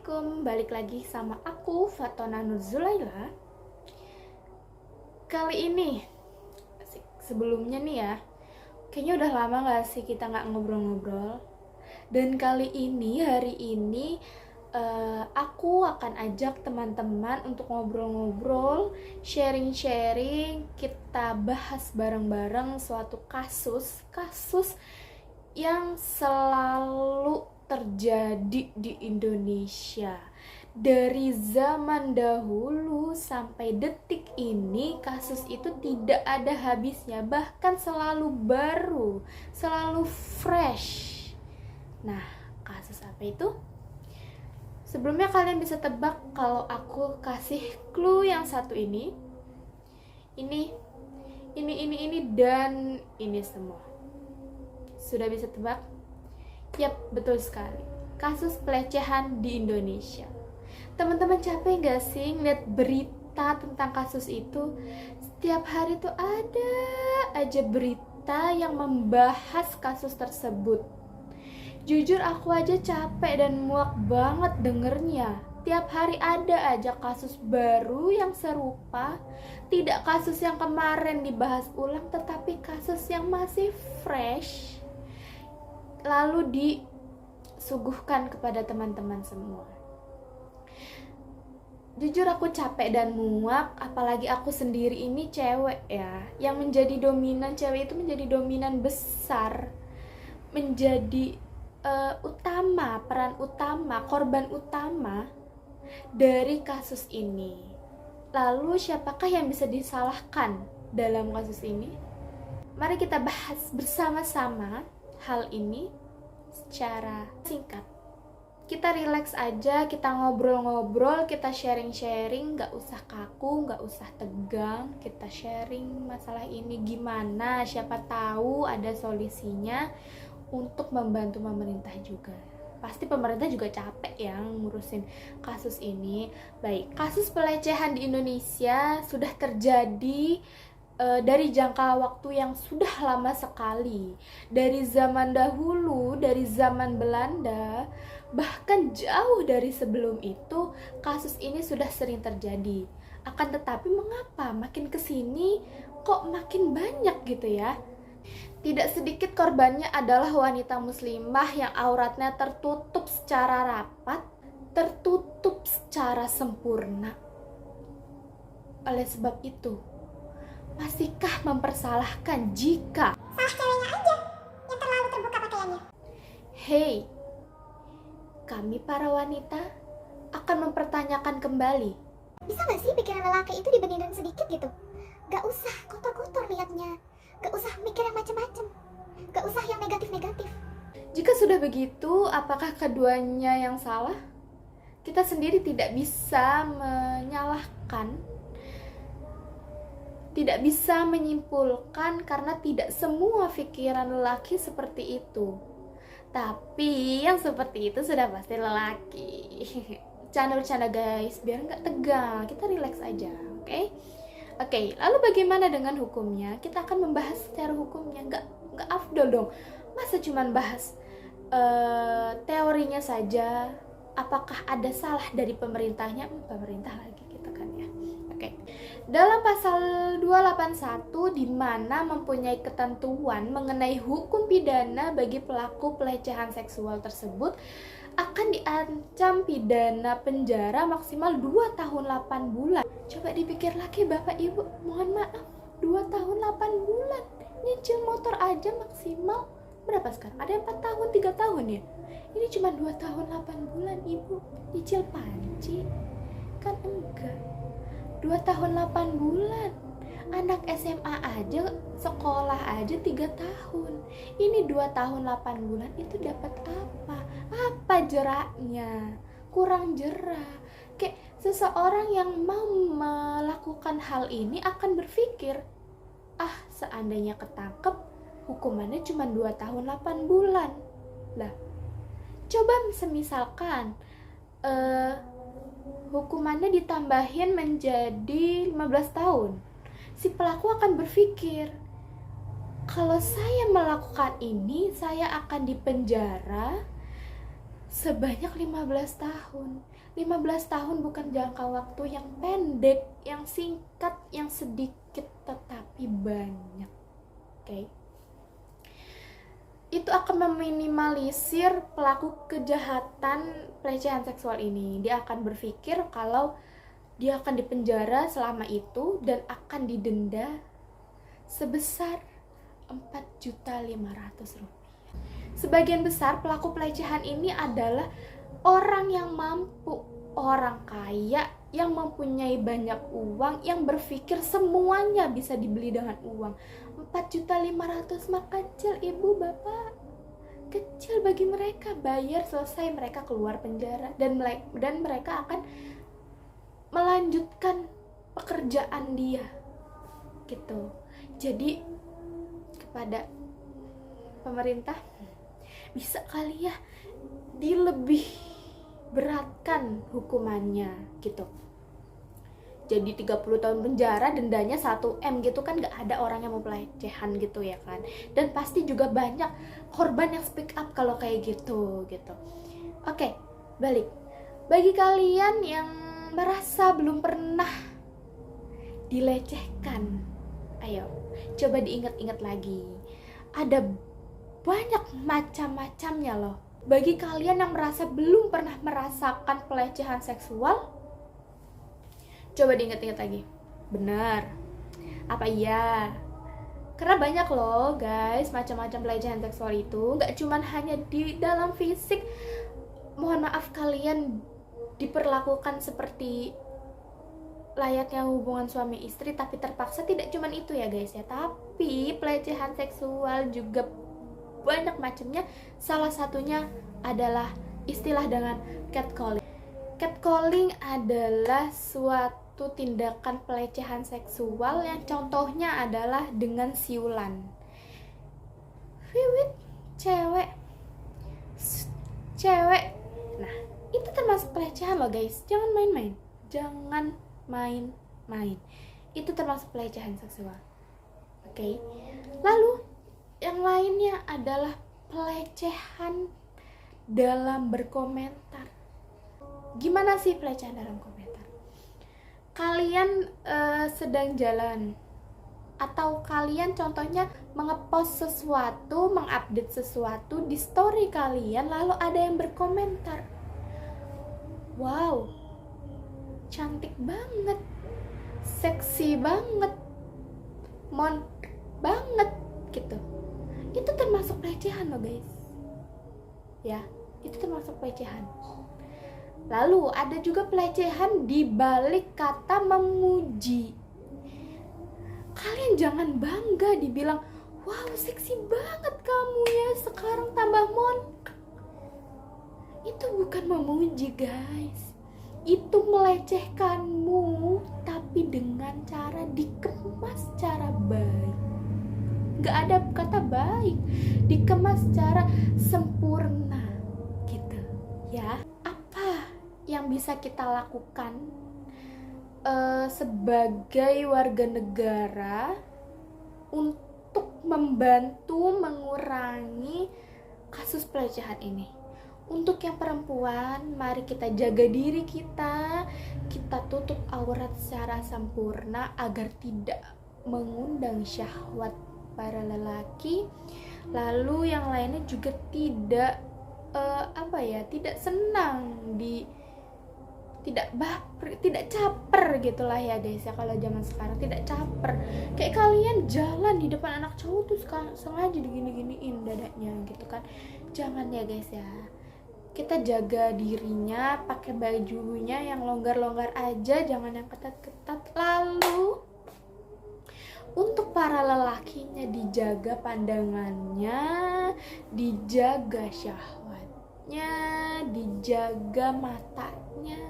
Assalamualaikum, balik lagi sama aku Fatona Nurzulaila. Kali ini, sebelumnya nih ya, kayaknya udah lama gak sih kita gak ngobrol-ngobrol. Dan kali ini, hari ini, aku akan ajak teman-teman untuk ngobrol-ngobrol, sharing-sharing. Kita bahas bareng-bareng suatu kasus yang selalu terjadi di Indonesia. Dari zaman dahulu sampai detik ini, kasus itu tidak ada habisnya, bahkan selalu baru, selalu fresh. Nah, kasus apa itu? Sebelumnya kalian bisa tebak kalau aku kasih clue yang satu ini, dan ini semua. Sudah bisa tebak? Yap, betul sekali. Kasus pelecehan di Indonesia. Teman-teman capek gak sih ngeliat berita tentang kasus itu? Setiap hari tuh ada aja berita yang membahas kasus tersebut. Jujur aku aja capek dan muak banget dengernya. Tiap hari ada aja kasus baru yang serupa. Tidak kasus yang kemarin dibahas ulang, tetapi kasus yang masih fresh lalu disuguhkan kepada teman-teman semua. Jujur aku capek dan muak, apalagi aku sendiri ini cewek ya, yang menjadi dominan, cewek itu menjadi dominan besar, menjadi peran utama, korban utama dari kasus ini. Lalu siapakah yang bisa disalahkan dalam kasus ini? Mari kita bahas bersama-sama hal ini secara singkat. Kita relax aja, kita ngobrol-ngobrol, kita sharing-sharing, gak usah kaku, gak usah tegang. Kita sharing masalah ini gimana, siapa tahu ada solusinya untuk membantu pemerintah juga. Pasti pemerintah juga capek ya ngurusin kasus ini. Baik, kasus pelecehan di Indonesia sudah terjadi dari jangka waktu yang sudah lama sekali. Dari zaman dahulu, dari zaman Belanda, bahkan jauh dari sebelum itu, kasus ini sudah sering terjadi. Akan tetapi mengapa makin kesini kok makin banyak gitu ya? Tidak sedikit korbannya adalah wanita muslimah yang auratnya tertutup secara rapat, tertutup secara sempurna. Oleh sebab itu, masihkah mempersalahkan jika salah ceweknya aja yang terlalu terbuka pakaiannya? Hei, kami para wanita akan mempertanyakan kembali. Bisa gak sih pikiran lelaki itu dibenerin sedikit gitu? Gak usah kotor-kotor liatnya, gak usah mikir yang macem-macem, gak usah yang negatif-negatif. Jika sudah begitu, apakah keduanya yang salah? Kita sendiri tidak bisa menyalahkan, tidak bisa menyimpulkan karena tidak semua pikiran lelaki seperti itu. Tapi yang seperti itu sudah pasti lelaki. Bercanda-bercanda guys, biar nggak tegang, kita relax aja, oke? Oke, lalu bagaimana dengan hukumnya? Kita akan membahas secara hukumnya, nggak afdol dong. Masa cuman bahas teorinya saja? Apakah ada salah dari pemerintahnya? Pemerintah lagi gitu kan ya. Oke. Dalam pasal 281 di mana mempunyai ketentuan mengenai hukum pidana bagi pelaku pelecehan seksual tersebut akan diancam pidana penjara maksimal 2 tahun 8 bulan. Coba dipikir lagi Bapak Ibu, mohon maaf, 2 tahun 8 bulan. Nyicil motor aja maksimal berapa sekarang? Ada 4 tahun, 3 tahun ya? Ini cuma 2 tahun 8 bulan Ibu. Nyicil panci? Kan enggak. 2 tahun 8 bulan. Anak SMA aja, sekolah aja 3 tahun. Ini 2 tahun 8 bulan, itu dapat apa? Apa jeraknya? Kurang jerak. Kayak seseorang yang mau melakukan hal ini akan berpikir, seandainya ketangkep, hukumannya cuma 2 tahun 8 bulan. Lah, coba semisalkan hukumannya ditambahin menjadi 15 tahun. Si pelaku akan berpikir, kalau saya melakukan ini, saya akan dipenjara sebanyak 15 tahun. 15 tahun bukan jangka waktu yang pendek, yang singkat, yang sedikit, tetapi banyak. Oke. Itu akan meminimalisir pelaku kejahatan pelecehan seksual ini. Dia akan berpikir kalau dia akan dipenjara selama itu dan akan didenda sebesar 4.500.000 rupiah. Sebagian besar pelaku pelecehan ini adalah orang yang mampu, orang kaya, yang mempunyai banyak uang, yang berpikir semuanya bisa dibeli dengan uang. 4.500.000 mah kecil, ibu bapak, kecil bagi mereka. Bayar selesai, mereka keluar penjara dan mereka akan melanjutkan pekerjaan dia gitu. Jadi kepada pemerintah, bisa kali ya dilebih beratkan hukumannya gitu. Jadi 30 tahun penjara, dendanya 1M gitu kan, gak ada orang yang mau pelecehan gitu ya kan. Dan pasti juga banyak korban yang speak up kalau kayak gitu. Oke, balik. Bagi kalian yang merasa belum pernah dilecehkan, ayo coba diingat-ingat lagi. Ada banyak macam-macamnya loh. Bagi kalian yang merasa belum pernah merasakan pelecehan seksual, coba diingat-ingat lagi. Benar. Apa iya? Karena banyak loh guys, macam-macam pelecehan seksual itu. Gak cuman hanya di dalam fisik. Mohon maaf kalian diperlakukan seperti layaknya hubungan suami istri tapi terpaksa. Tidak cuman itu ya guys ya. Tapi pelecehan seksual juga banyak macamnya. Salah satunya adalah istilah dengan catcalling. Catcalling adalah suatu tindakan pelecehan seksual yang contohnya adalah dengan siulan. Wiwit cewek. Nah, itu termasuk pelecehan loh guys. Jangan main-main. Jangan main-main. Itu termasuk pelecehan seksual. Oke. Lalu yang lainnya adalah pelecehan dalam berkomentar. Gimana sih pelecehan dalam komentar? Kalian sedang jalan, atau kalian contohnya mengepost sesuatu, mengupdate sesuatu di story kalian, lalu ada yang berkomentar, wow, cantik banget, seksi banget, banget gitu. Itu termasuk pelecehan loh guys. Ya, itu termasuk pelecehan. Lalu ada juga pelecehan di balik kata memuji. Kalian jangan bangga dibilang, wow seksi banget kamu ya, sekarang tambah Itu bukan memuji guys. Itu melecehkanmu, tapi dengan cara dikemas cara baik. Gak ada kata baik, dikemas secara sempurna gitu ya. Apa yang bisa kita lakukan sebagai warga negara untuk membantu mengurangi kasus pelecehan ini? Untuk yang perempuan, mari kita jaga diri kita tutup aurat secara sempurna agar tidak mengundang syahwat para lelaki. Lalu yang lainnya juga tidak tidak senang tidak caper gitulah ya guys ya. Kalau zaman sekarang tidak caper, kayak kalian jalan di depan anak cowok tuh sengaja digini-giniin dadanya gitu kan. Jangan ya guys ya. Kita jaga dirinya, pakai bajunya yang longgar-longgar aja, jangan yang ketat-ketat. Lalu untuk para lelakinya dijaga pandangannya, dijaga syahwatnya, dijaga matanya,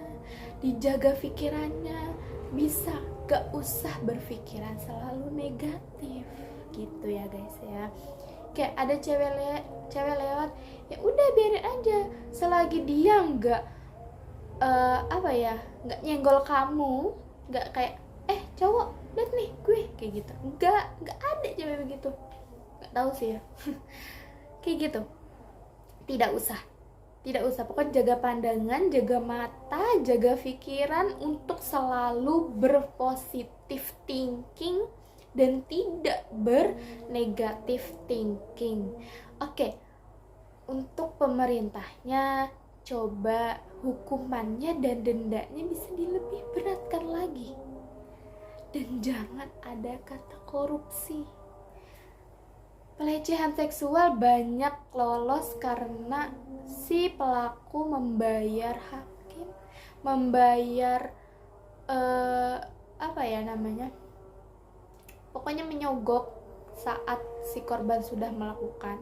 dijaga pikirannya. Bisa gak usah berpikiran selalu negatif gitu ya guys ya. Kayak ada cewek lewat, ya udah biarin aja, selagi dia nggak nggak nyenggol kamu, nggak kayak cowok lihat nih gue kayak gitu, nggak ada cewek begitu, nggak tahu sih ya. Kayak gitu, tidak usah Tidak usah, pokoknya jaga pandangan, jaga mata, jaga pikiran untuk selalu berpositif thinking dan tidak bernegatif thinking. Oke, untuk pemerintahnya coba hukumannya dan dendanya bisa dilebih beratkan lagi. Dan jangan ada kata korupsi. Pelecehan seksual banyak lolos karena si pelaku membayar hakim, membayar apa ya namanya, pokoknya menyogok saat si korban sudah melakukan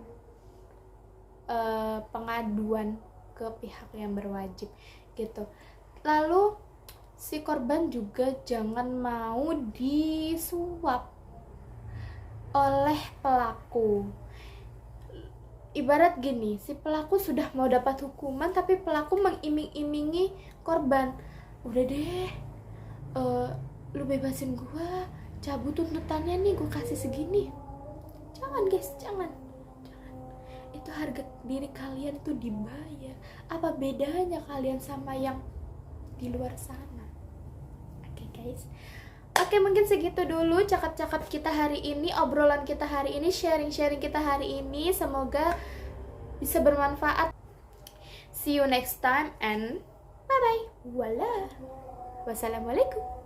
pengaduan ke pihak yang berwajib gitu. Lalu si korban juga jangan mau disuap oleh pelaku. Ibarat gini, si pelaku sudah mau dapat hukuman tapi pelaku mengiming-imingi korban, udah deh, lu bebasin gua, cabut tuntutannya nih, gua kasih segini. Jangan guys, jangan. Itu harga diri kalian itu dibayar. Apa bedanya kalian sama yang di luar sana? Oke guys. Oke, mungkin segitu dulu cakap-cakap kita hari ini, obrolan kita hari ini, sharing-sharing kita hari ini. Semoga bisa bermanfaat. See you next time and bye-bye. Wassalamualaikum.